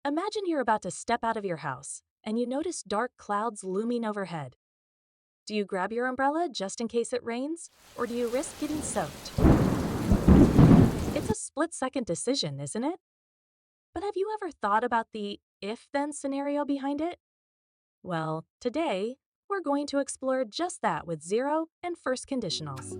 Imagine you're about to step out of your house and you notice dark clouds looming overhead. Do you grab your umbrella just in case it rains, or do you risk getting soaked? It's a split-second decision, isn't it? But have you ever thought about the if-then scenario behind it? Well, today, we're going to explore just that with zero and first conditionals.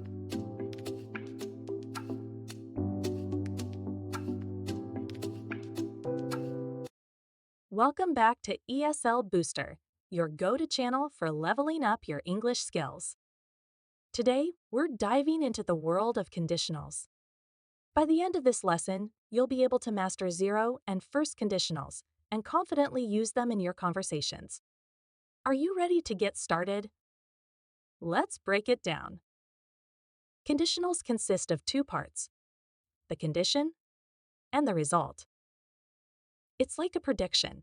Welcome back to ESL Booster, your go-to channel for leveling up your English skills. Today, we're diving into the world of conditionals. By the end of this lesson, you'll be able to master zero and first conditionals and confidently use them in your conversations. Are you ready to get started? Let's break it down. Conditionals consist of two parts: the condition and the result. It's like a prediction.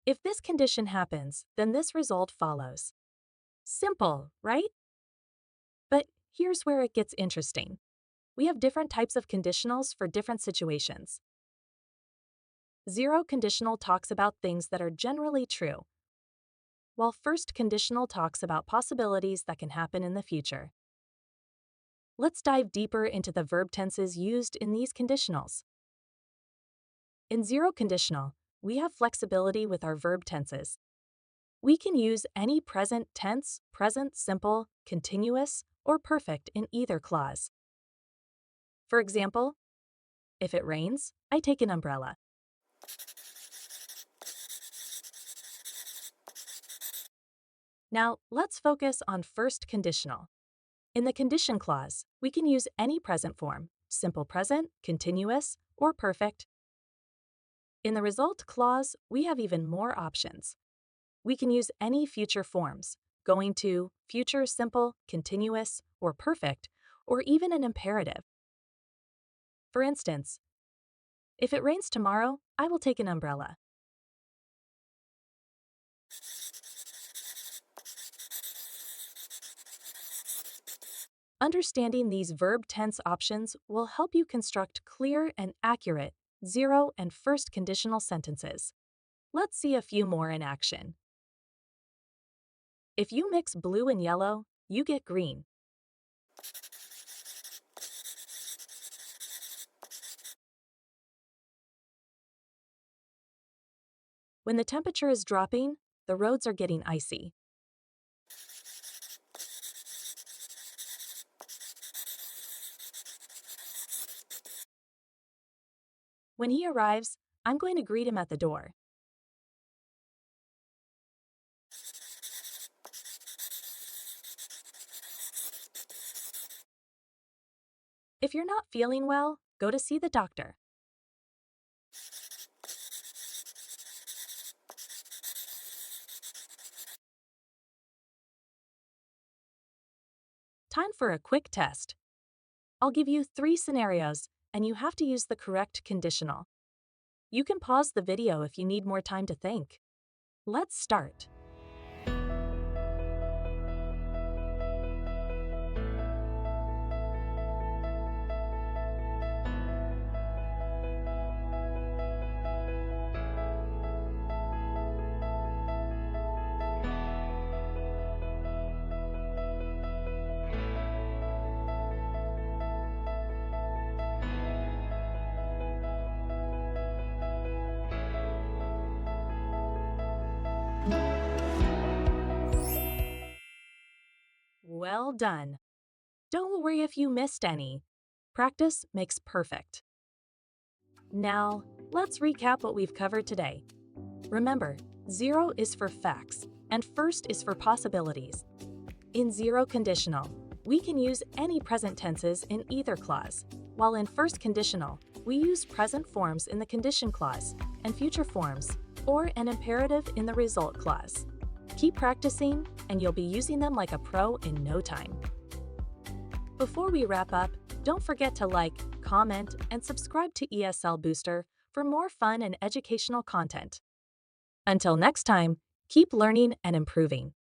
If this condition happens, then this result follows. Simple, right? But here's where it gets interesting. We have different types of conditionals for different situations. Zero conditional talks about things that are generally true, while first conditional talks about possibilities that can happen in the future. Let's dive deeper into the verb tenses used in these conditionals. In zero conditional, we have flexibility with our verb tenses. We can use any present tense, present simple, continuous, or perfect in either clause. For example, if it rains, I take an umbrella. Now, let's focus on first conditional. In the condition clause, we can use any present form, simple present, continuous, or perfect. In the result clause, we have even more options. We can use any future forms, going to future simple, continuous, or perfect, or even an imperative. For instance, if it rains tomorrow, I will take an umbrella. Understanding these verb tense options will help you construct clear and accurate zero and first conditional sentences. Let's see a few more in action. If you mix blue and yellow, you get green. When the temperature is dropping, the roads are getting icy. When he arrives, I'm going to greet him at the door. If you're not feeling well, go to see the doctor. Time for a quick test. I'll give you 3 scenarios, and you have to use the correct conditional. You can pause the video if you need more time to think. Let's start. Well done. Don't worry if you missed any. Practice makes perfect. Now, let's recap what we've covered today. Remember, zero is for facts, and first is for possibilities. In zero conditional, we can use any present tenses in either clause, while in first conditional, we use present forms in the condition clause and future forms, or an imperative in the result clause. Keep practicing, and you'll be using them like a pro in no time. Before we wrap up, don't forget to like, comment, and subscribe to ESL Booster for more fun and educational content. Until next time, keep learning and improving.